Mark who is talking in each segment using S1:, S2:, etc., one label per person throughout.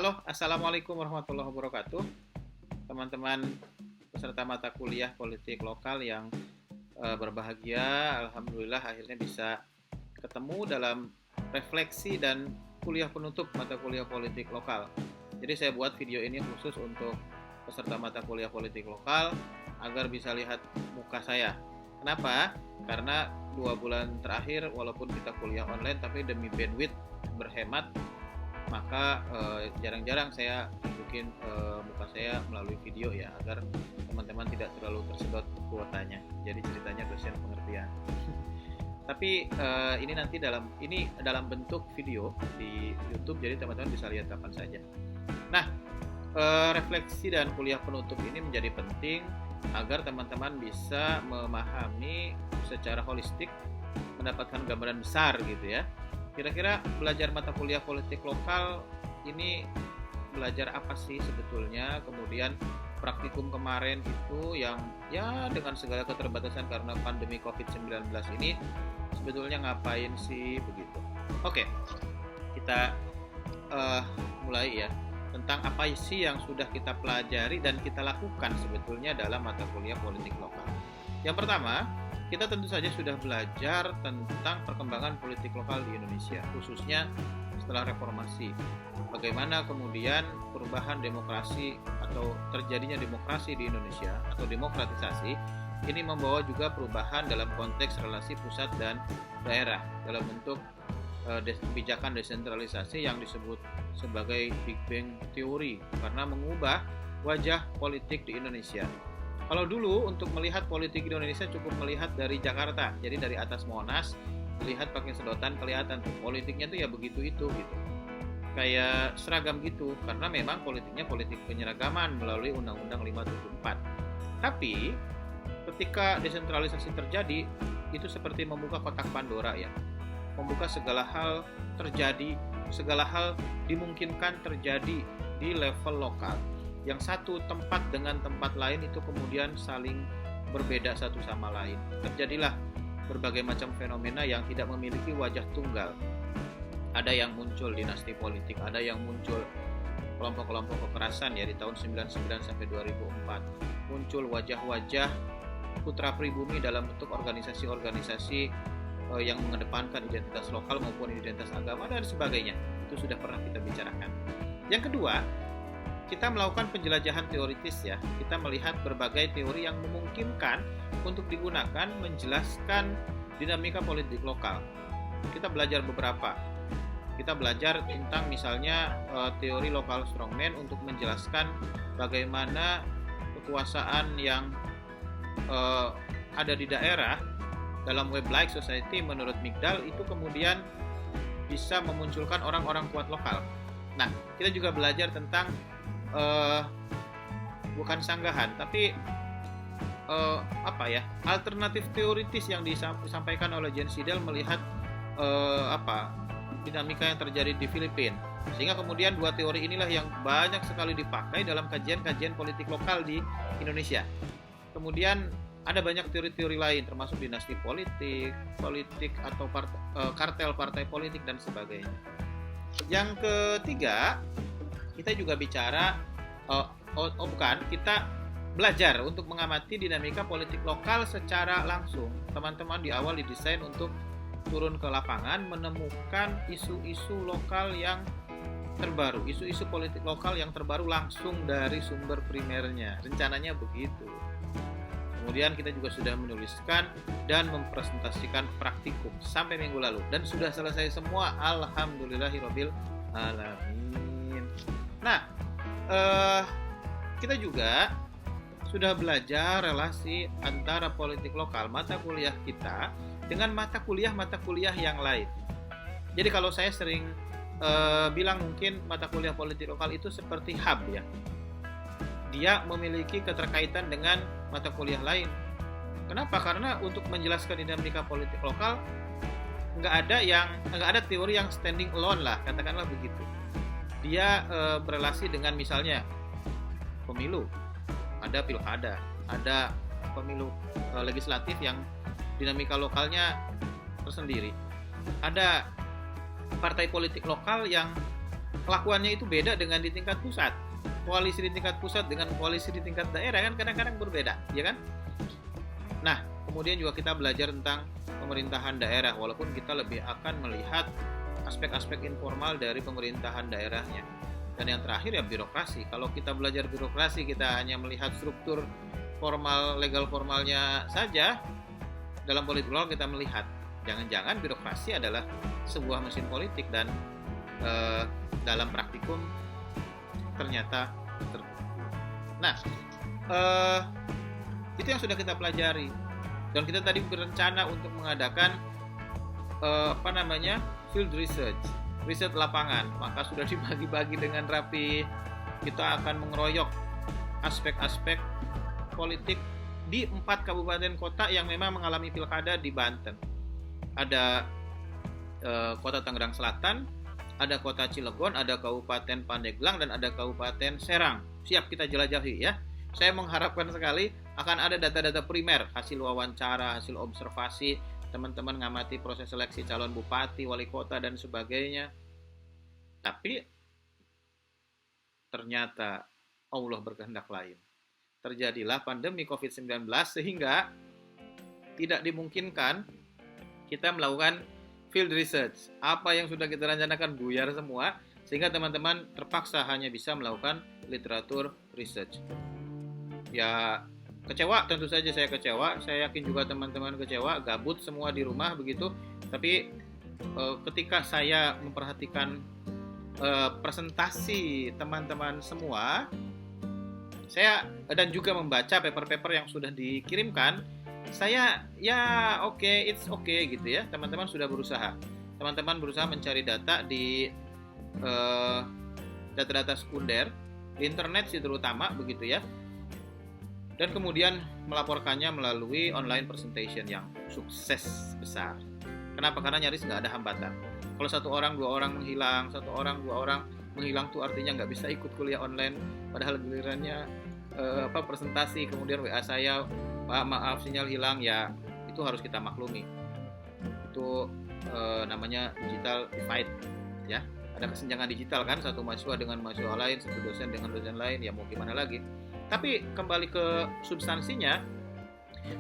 S1: Halo, Assalamualaikum warahmatullahi wabarakatuh. Teman-teman peserta mata kuliah politik lokal yang berbahagia, Alhamdulillah akhirnya bisa ketemu dalam refleksi dan kuliah penutup mata kuliah politik lokal. Jadi saya buat video ini khusus untuk peserta mata kuliah politik lokal agar bisa lihat muka saya. Kenapa? Karena 2 bulan terakhir walaupun kita kuliah online tapi demi bandwidth berhemat, maka jarang-jarang saya tunjukin muka saya melalui video ya, agar teman-teman tidak terlalu tersedot kuotanya. Jadi ceritanya dosen pengertian. Tapi ini nanti dalam bentuk video di YouTube, jadi teman-teman bisa lihat kapan saja. Nah, refleksi dan kuliah penutup ini menjadi penting agar teman-teman bisa memahami secara holistik, mendapatkan gambaran besar gitu ya. Kira-kira belajar mata kuliah politik lokal ini belajar apa sih sebetulnya? Kemudian praktikum kemarin itu yang ya dengan segala keterbatasan karena pandemi COVID-19 ini sebetulnya ngapain sih begitu? Oke, kita mulai ya, tentang apa sih yang sudah kita pelajari dan kita lakukan sebetulnya dalam mata kuliah politik lokal. Yang pertama, kita tentu saja sudah belajar tentang perkembangan politik lokal di Indonesia, khususnya setelah reformasi. Bagaimana kemudian perubahan demokrasi atau terjadinya demokrasi di Indonesia atau demokratisasi ini membawa juga perubahan dalam konteks relasi pusat dan daerah dalam bentuk kebijakan desentralisasi yang disebut sebagai Big Bang Theory karena mengubah wajah politik di Indonesia. Kalau dulu untuk melihat politik di Indonesia cukup melihat dari Jakarta, jadi dari atas Monas, lihat pakai sedotan kelihatan tuh politiknya tuh ya begitu itu gitu, kayak seragam gitu, karena memang politiknya politik penyeragaman melalui Undang-Undang 574. Tapi ketika desentralisasi terjadi, itu seperti membuka kotak Pandora ya, membuka segala hal terjadi, segala hal dimungkinkan terjadi di level lokal. Yang satu tempat dengan tempat lain itu kemudian saling berbeda satu sama lain. Terjadilah berbagai macam fenomena yang tidak memiliki wajah tunggal. Ada yang muncul dinasti politik, ada yang muncul kelompok-kelompok kekerasan ya di tahun 99 sampai 2004. Muncul wajah-wajah putra pribumi dalam bentuk organisasi-organisasi yang mengedepankan identitas lokal maupun identitas agama dan sebagainya. Itu sudah pernah kita bicarakan. Yang kedua, kita melakukan penjelajahan teoritis ya. Kita melihat berbagai teori yang memungkinkan untuk digunakan menjelaskan dinamika politik lokal. Kita belajar beberapa. Kita belajar tentang misalnya teori lokal strongman untuk menjelaskan bagaimana kekuasaan yang ada di daerah dalam web-like society menurut Migdal itu kemudian bisa memunculkan orang-orang kuat lokal. Nah, kita juga belajar tentang bukan sanggahan tapi alternatif teoritis yang disampaikan oleh Jen Sidel melihat dinamika yang terjadi di Filipina, sehingga kemudian 2 teori inilah yang banyak sekali dipakai dalam kajian-kajian politik lokal di Indonesia. Kemudian ada banyak teori-teori lain termasuk dinasti politik atau kartel partai politik dan sebagainya. Yang ketiga, kita juga bicara kita belajar untuk mengamati dinamika politik lokal secara langsung. Teman-teman di awal didesain untuk turun ke lapangan, menemukan isu-isu lokal yang terbaru, isu-isu politik lokal yang terbaru langsung dari sumber primernya. Rencananya begitu. Kemudian kita juga sudah menuliskan dan mempresentasikan praktikum sampai minggu lalu dan sudah selesai semua, alhamdulillahirabbil alamin. Nah, kita juga sudah belajar relasi antara politik lokal mata kuliah kita dengan mata kuliah yang lain. Jadi kalau saya sering bilang mungkin mata kuliah politik lokal itu seperti hub ya. Dia memiliki keterkaitan dengan mata kuliah lain. Kenapa? Karena untuk menjelaskan dinamika politik lokal nggak ada teori yang standing alone lah, katakanlah begitu. Dia berelasi dengan misalnya pemilu, ada pilkada, ada pemilu legislatif yang dinamika lokalnya tersendiri, ada partai politik lokal yang kelakuannya itu beda dengan di tingkat pusat. Koalisi di tingkat pusat dengan koalisi di tingkat daerah kan kadang-kadang berbeda, ya kan? Nah, kemudian juga kita belajar tentang pemerintahan daerah, walaupun kita lebih akan melihat aspek-aspek informal dari pemerintahan daerahnya. Dan yang terakhir ya birokrasi. Kalau kita belajar birokrasi, kita hanya melihat struktur formal, legal formalnya saja. Dalam politik lokal kita melihat, jangan-jangan birokrasi adalah sebuah mesin politik dan dalam praktikum ternyata terbukti. Nah, itu yang sudah kita pelajari. Dan kita tadi berencana untuk mengadakan field research, riset lapangan. Maka sudah dibagi-bagi dengan rapi. Kita akan mengeroyok aspek-aspek politik di 4 kabupaten kota yang memang mengalami pilkada di Banten. Ada kota Tangerang Selatan, ada kota Cilegon, ada Kabupaten Pandeglang, dan ada Kabupaten Serang. Siap kita jelajahi ya. Saya mengharapkan sekali akan ada data-data primer, hasil wawancara, hasil observasi, teman-teman ngamati proses seleksi calon bupati, wali kota, dan sebagainya. Tapi ternyata Allah berkehendak lain. Terjadilah pandemi COVID-19 sehingga tidak dimungkinkan kita melakukan field research. Apa yang sudah kita rencanakan buyar semua, sehingga teman-teman terpaksa hanya bisa melakukan literatur research. Ya, kecewa, tentu saja saya kecewa. Saya yakin juga teman-teman kecewa, gabut semua di rumah begitu. Tapi ketika saya memperhatikan presentasi teman-teman semua, saya dan juga membaca paper-paper yang sudah dikirimkan, saya ya it's okay gitu ya. Teman-teman sudah berusaha. Teman-teman berusaha mencari data di data-data sekunder di internet sih terutama begitu ya. Dan kemudian melaporkannya melalui online presentation yang sukses besar. Kenapa? Karena nyaris nggak ada hambatan. Kalau 1 orang 2 orang menghilang, 1 orang 2 orang menghilang tuh artinya nggak bisa ikut kuliah online. Padahal gilirannya presentasi, kemudian WA saya, Pak maaf sinyal hilang, ya itu harus kita maklumi. Itu namanya digital divide ya. Ada kesenjangan digital kan, satu mahasiswa dengan mahasiswa lain, satu dosen dengan dosen lain, ya mau gimana lagi. Tapi kembali ke substansinya,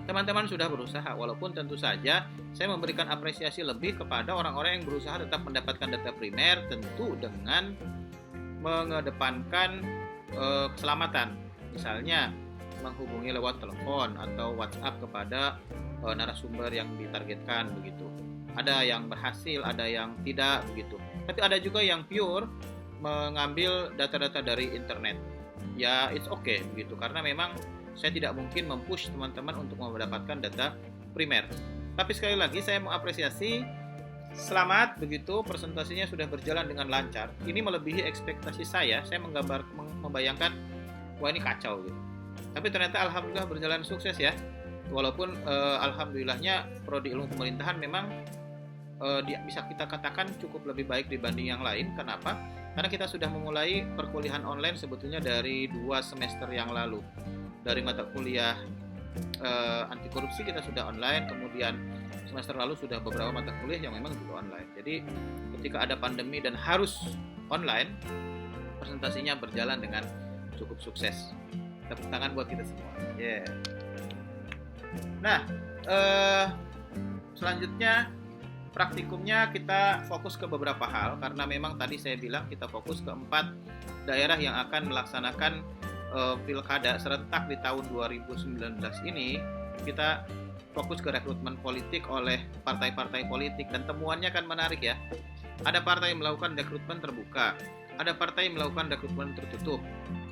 S1: teman-teman sudah berusaha, walaupun tentu saja saya memberikan apresiasi lebih kepada orang-orang yang berusaha tetap mendapatkan data primer, tentu dengan mengedepankan keselamatan. Misalnya menghubungi lewat telepon atau WhatsApp kepada narasumber yang ditargetkan begitu. Ada yang berhasil, ada yang tidak begitu. Tapi ada juga yang pure mengambil data-data dari internet. Ya it's okay begitu, karena memang saya tidak mungkin mempush teman-teman untuk mendapatkan data primer. Tapi sekali lagi saya mengapresiasi, selamat begitu, presentasinya sudah berjalan dengan lancar. Ini melebihi ekspektasi saya. Saya membayangkan wah ini kacau gitu. Tapi ternyata alhamdulillah berjalan sukses ya. Walaupun alhamdulillahnya prodi ilmu pemerintahan memang bisa kita katakan cukup lebih baik dibanding yang lain. Kenapa? Karena kita sudah memulai perkuliahan online sebetulnya dari 2 semester yang lalu. Dari mata kuliah anti korupsi kita sudah online, kemudian semester lalu sudah beberapa mata kuliah yang memang juga online. Jadi ketika ada pandemi dan harus online, presentasinya berjalan dengan cukup sukses. Tepuk tangan buat kita semua. Yeah. Nah, selanjutnya praktikumnya kita fokus ke beberapa hal, karena memang tadi saya bilang kita fokus ke 4 daerah yang akan melaksanakan pilkada serentak di tahun 2019 ini. Kita fokus ke rekrutmen politik oleh partai-partai politik, dan temuannya kan menarik ya. Ada partai yang melakukan rekrutmen terbuka, ada partai yang melakukan rekrutmen tertutup,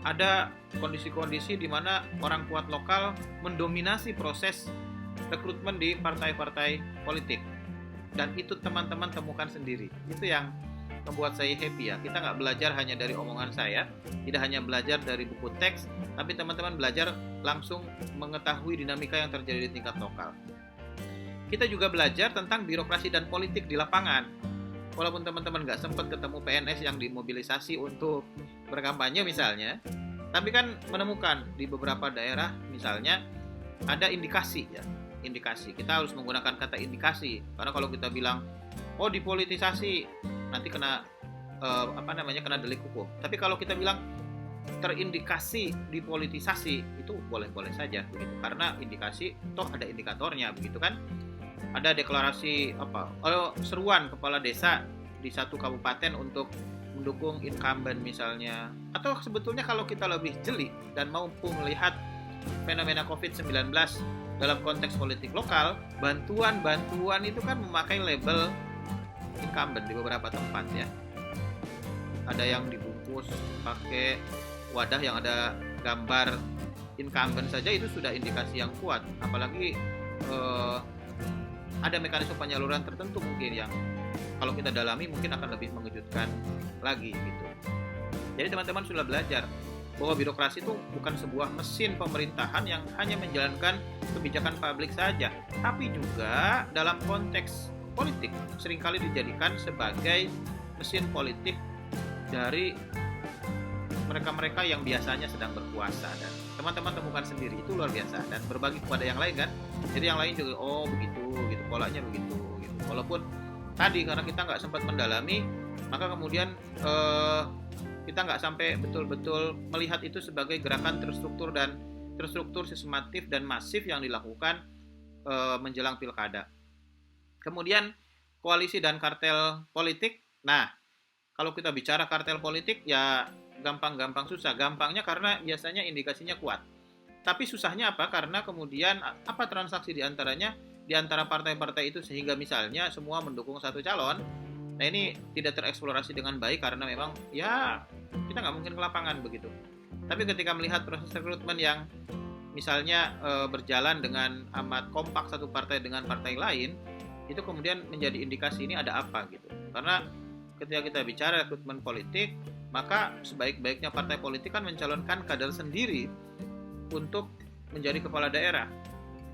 S1: ada kondisi-kondisi di mana orang kuat lokal mendominasi proses rekrutmen di partai-partai politik. Dan itu teman-teman temukan sendiri. Itu yang membuat saya happy ya. Kita nggak belajar hanya dari omongan saya, tidak hanya belajar dari buku teks, tapi teman-teman belajar langsung mengetahui dinamika yang terjadi di tingkat lokal. Kita juga belajar tentang birokrasi dan politik di lapangan. Walaupun teman-teman nggak sempat ketemu PNS yang dimobilisasi untuk berkampanye misalnya, tapi kan menemukan di beberapa daerah misalnya ada indikasi ya. Indikasi. Kita harus menggunakan kata indikasi, karena kalau kita bilang oh dipolitisasi, nanti kena kena delik hukum. Tapi kalau kita bilang terindikasi dipolitisasi, itu boleh-boleh saja begitu, karena indikasi toh ada indikatornya begitu kan. Ada deklarasi seruan kepala desa di satu kabupaten untuk mendukung incumbent misalnya. Atau sebetulnya kalau kita lebih jeli dan mampu melihat fenomena COVID-19 dalam konteks politik lokal, bantuan itu kan memakai label incumbent di beberapa tempat ya. Ada yang dibungkus pakai wadah yang ada gambar incumbent saja, itu sudah indikasi yang kuat. Apalagi ada mekanisme penyaluran tertentu mungkin yang kalau kita dalami mungkin akan lebih mengejutkan lagi gitu. Jadi teman-teman sudah belajar bahwa birokrasi itu bukan sebuah mesin pemerintahan yang hanya menjalankan kebijakan publik saja, tapi juga dalam konteks politik seringkali dijadikan sebagai mesin politik dari mereka-mereka yang biasanya sedang berkuasa. Dan teman-teman temukan sendiri, itu luar biasa, dan berbagi kepada yang lain kan. Jadi yang lain juga begitu gitu, polanya begitu gitu. Walaupun tadi karena kita nggak sempat mendalami, maka kemudian kita nggak sampai betul-betul melihat itu sebagai gerakan terstruktur, sistematif dan masif yang dilakukan menjelang pilkada. Kemudian koalisi dan kartel politik. Nah, kalau kita bicara kartel politik ya gampang susah. Gampangnya karena biasanya indikasinya kuat. Tapi susahnya apa? Karena kemudian apa transaksi di antara partai-partai itu sehingga misalnya semua mendukung satu calon. Nah, ini tidak tereksplorasi dengan baik karena memang ya kita nggak mungkin ke lapangan begitu. Tapi ketika melihat proses rekrutmen yang misalnya berjalan dengan amat kompak satu partai dengan partai lain, itu kemudian menjadi indikasi ini ada apa gitu. Karena ketika kita bicara rekrutmen politik, maka sebaik-baiknya partai politik kan mencalonkan kader sendiri untuk menjadi kepala daerah.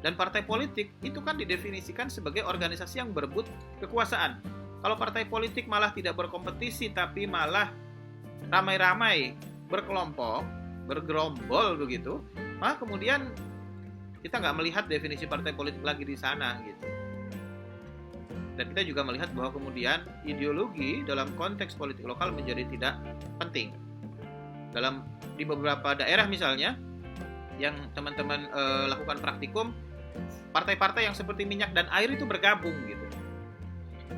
S1: Dan partai politik itu kan didefinisikan sebagai organisasi yang berebut kekuasaan. Kalau partai politik malah tidak berkompetisi, tapi malah ramai-ramai berkelompok, bergerombol begitu, maka kemudian kita nggak melihat definisi partai politik lagi di sana gitu. Dan kita juga melihat bahwa kemudian ideologi dalam konteks politik lokal menjadi tidak penting. Di beberapa daerah misalnya yang teman-teman lakukan praktikum, partai-partai yang seperti minyak dan air itu bergabung gitu.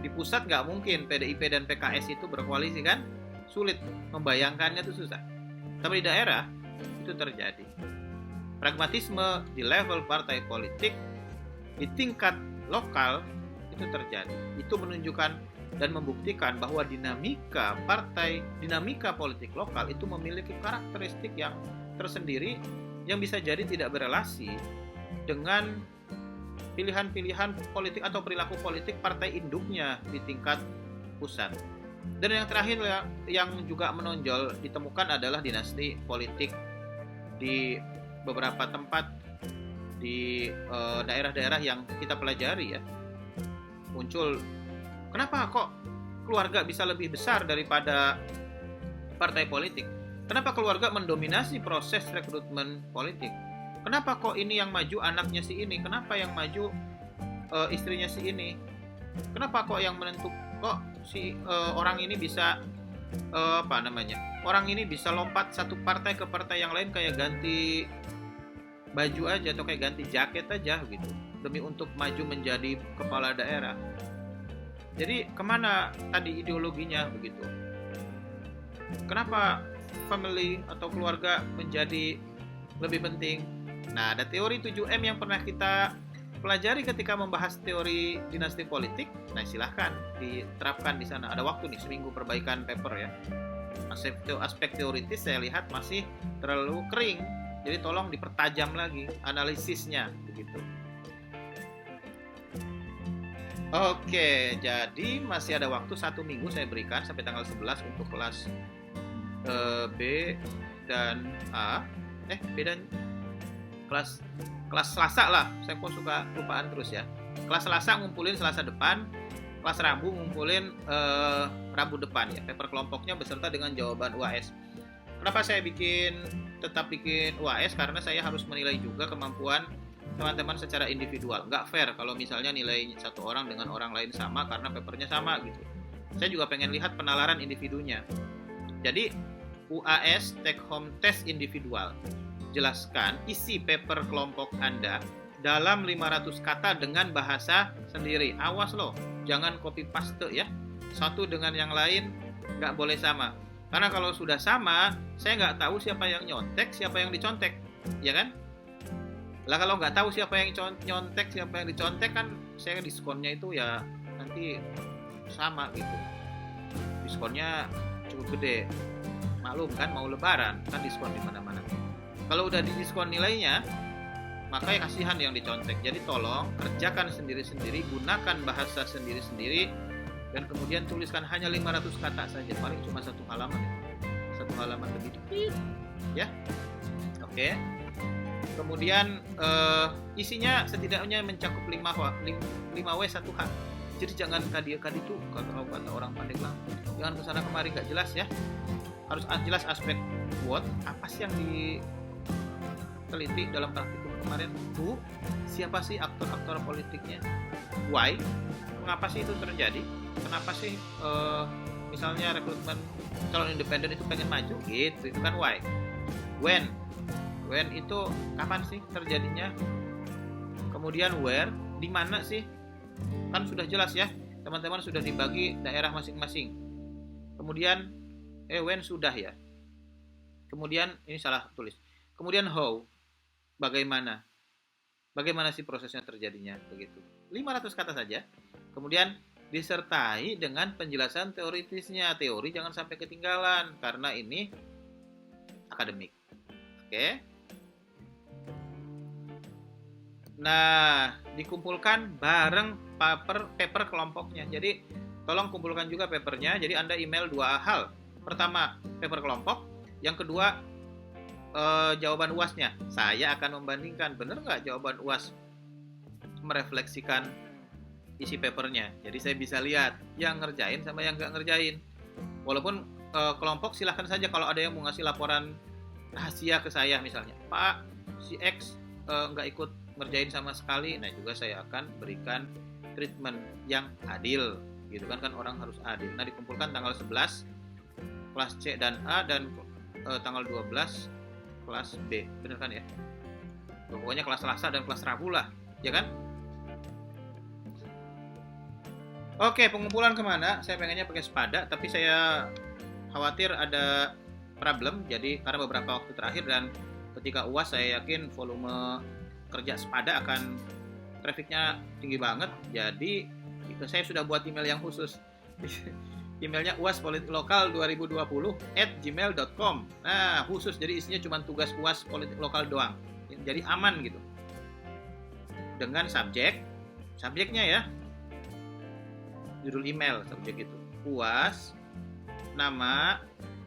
S1: Di pusat nggak mungkin PDIP dan PKS itu berkoalisi kan, sulit, membayangkannya itu susah. Tapi di daerah itu terjadi. Pragmatisme di level partai politik di tingkat lokal itu terjadi. Itu menunjukkan dan membuktikan bahwa dinamika politik lokal itu memiliki karakteristik yang tersendiri yang bisa jadi tidak berelasi dengan pilihan-pilihan politik atau perilaku politik partai induknya di tingkat pusat. Dan yang terakhir yang juga menonjol ditemukan adalah dinasti politik di beberapa tempat di daerah-daerah yang kita pelajari ya. Muncul, kenapa kok keluarga bisa lebih besar daripada partai politik? Kenapa keluarga mendominasi proses rekrutmen politik? Kenapa kok ini yang maju anaknya si ini? Kenapa yang maju istrinya si ini? Kenapa kok yang menentukan kok si orang ini bisa orang ini bisa lompat satu partai ke partai yang lain kayak ganti baju aja atau kayak ganti jaket aja gitu, demi untuk maju menjadi kepala daerah. Jadi kemana tadi ideologinya begitu? Kenapa family atau keluarga menjadi lebih penting? Nah, ada teori 7M yang pernah kita pelajari ketika membahas teori dinasti politik. Nah, silahkan diterapkan di sana. Ada waktu nih, seminggu perbaikan paper ya. Aspek teoritis saya lihat masih terlalu kering. Jadi tolong dipertajam lagi analisisnya begitu. Oke, jadi masih ada waktu 1 minggu saya berikan sampai tanggal 11 untuk kelas B dan A. B dan kelas Selasa lah. Saya pun suka lupaan terus ya. Kelas Selasa ngumpulin Selasa depan, kelas Rabu ngumpulin Rabu depan ya. Paper kelompoknya beserta dengan jawaban UAS. Kenapa saya tetap bikin UAS? Karena saya harus menilai juga kemampuan teman-teman secara individual. Nggak fair kalau misalnya nilai satu orang dengan orang lain sama karena papernya sama gitu. Saya juga pengen lihat penalaran individunya. Jadi UAS take home test individual. Jelaskan isi paper kelompok Anda dalam 500 kata dengan bahasa sendiri. Awas loh, jangan copy paste ya. Satu dengan yang lain nggak boleh sama. Karena kalau sudah sama, saya nggak tahu siapa yang nyontek, siapa yang dicontek, ya kan? Lah kalau nggak tahu siapa yang nyontek, siapa yang dicontek kan, saya diskonnya itu ya nanti sama gitu. Diskonnya cukup gede. Maklum kan mau lebaran kan diskon di mana-mana. Kalau udah didiskon nilainya, maka ya kasihan yang dicontek. Jadi tolong kerjakan sendiri-sendiri, gunakan bahasa sendiri-sendiri, dan kemudian tuliskan hanya 500 kata saja, paling cuma satu halaman. Satu halaman lebih dikit, ya. Oke. Kemudian isinya setidaknya mencakup 5W 1H. Jadi jangan kadi tuh kalau kata orang Pandeglang, jangan kesana kemari nggak jelas ya. Harus jelas aspek what, apa sih yang diteliti dalam praktikum kemarin. Who, siapa sih aktor-aktor politiknya? Why, mengapa sih itu terjadi? Kenapa sih misalnya rekrutmen calon independen itu pengen maju gitu, itu kan why. When itu kapan sih terjadinya? Kemudian where, di mana sih? Kan sudah jelas ya, teman-teman sudah dibagi daerah masing-masing. Kemudian when sudah ya. Kemudian ini salah tulis. Kemudian how, bagaimana sih prosesnya terjadinya begitu. 500 kata saja. Kemudian disertai dengan penjelasan teoritisnya. Teori jangan sampai ketinggalan karena ini akademik. Oke. Nah, dikumpulkan bareng paper kelompoknya. Jadi tolong kumpulkan juga papernya. Jadi Anda email 2 hal. Pertama, paper kelompok. Yang kedua, jawaban UASnya. Saya akan membandingkan benar nggak jawaban UAS merefleksikan isi papernya. Jadi saya bisa lihat yang ngerjain sama yang nggak ngerjain. Walaupun kelompok silahkan saja kalau ada yang mau ngasih laporan rahasia ke saya misalnya, Pak, si X nggak ikut ngerjain sama sekali. Nah juga saya akan berikan treatment yang adil. Gitu kan orang harus adil. Nah dikumpulkan tanggal 11 kelas C dan A dan tanggal 12 kelas B, bener kan ya? Pokoknya kelas Selasa dan kelas Rabu lah, ya kan? Oke, pengumpulan kemana? Saya pengennya pakai Spada, tapi saya khawatir ada problem. Jadi karena beberapa waktu terakhir dan ketika UAS saya yakin volume kerja Spada akan trafficnya tinggi banget. Jadi saya sudah buat email yang khusus. Emailnya uaspolitiklokal2020@gmail.com. Nah, khusus, jadi isinya cuma tugas UAS politik lokal doang. Jadi aman gitu. Dengan subjeknya ya. Judul email subjek itu. UAS, nama,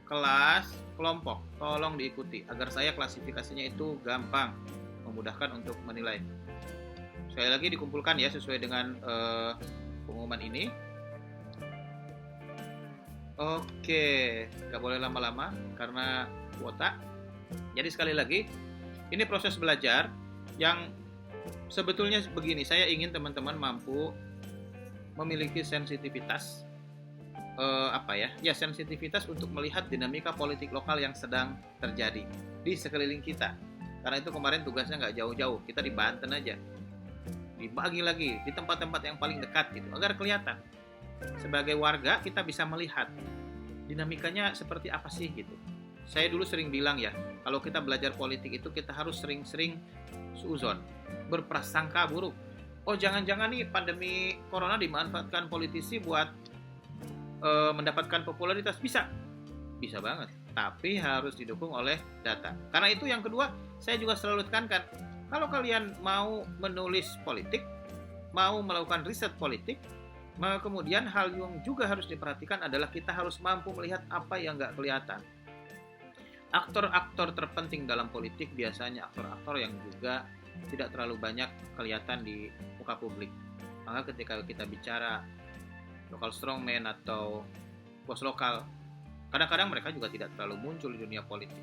S1: kelas, kelompok. Tolong diikuti agar saya klasifikasinya itu gampang, memudahkan untuk menilai. Sekali lagi dikumpulkan ya sesuai dengan pengumuman ini. Oke, nggak boleh lama-lama karena kuota. Jadi sekali lagi, ini proses belajar yang sebetulnya begini. Saya ingin teman-teman mampu memiliki sensitivitas, sensitivitas untuk melihat dinamika politik lokal yang sedang terjadi di sekeliling kita. Karena itu kemarin tugasnya nggak jauh-jauh, kita di Banten aja, dibagi lagi di tempat-tempat yang paling dekat gitu, agar kelihatan. Sebagai warga kita bisa melihat dinamikanya seperti apa sih gitu. Saya dulu sering bilang ya, kalau kita belajar politik itu kita harus sering-sering suuzon, berprasangka buruk. Oh jangan-jangan nih pandemi corona dimanfaatkan politisi buat mendapatkan popularitas. Bisa banget, tapi harus didukung oleh data. Karena itu yang kedua, saya juga selalu tekankan, kalau kalian mau menulis politik, mau melakukan riset politik, maka kemudian hal yang juga harus diperhatikan adalah kita harus mampu melihat apa yang nggak kelihatan. Aktor-aktor terpenting dalam politik biasanya aktor-aktor yang juga tidak terlalu banyak kelihatan di muka publik. Maka ketika kita bicara local strongman atau bos lokal, kadang-kadang mereka juga tidak terlalu muncul di dunia politik.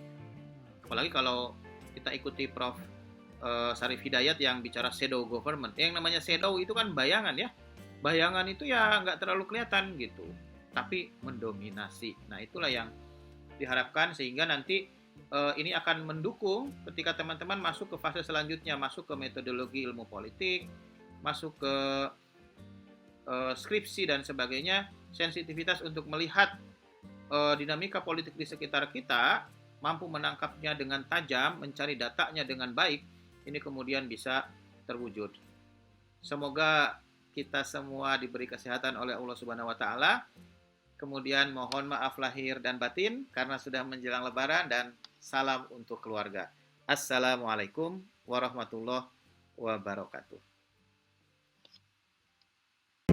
S1: Apalagi kalau kita ikuti Prof. Syarif Hidayat yang bicara shadow government. Yang namanya shadow itu kan bayangan ya. Bayangan itu ya nggak terlalu kelihatan gitu. tapi mendominasi. Nah, itulah yang diharapkan sehingga nanti ini akan mendukung ketika teman-teman masuk ke fase selanjutnya, masuk ke metodologi ilmu politik, masuk ke skripsi dan sebagainya, sensitivitas untuk melihat dinamika politik di sekitar kita, mampu menangkapnya dengan tajam, mencari datanya dengan baik, ini kemudian bisa terwujud. Semoga kita semua diberi kesehatan oleh Allah Subhanahu wa taala. Kemudian mohon maaf lahir dan batin karena sudah menjelang lebaran, dan salam untuk keluarga. Assalamualaikum warahmatullahi wabarakatuh.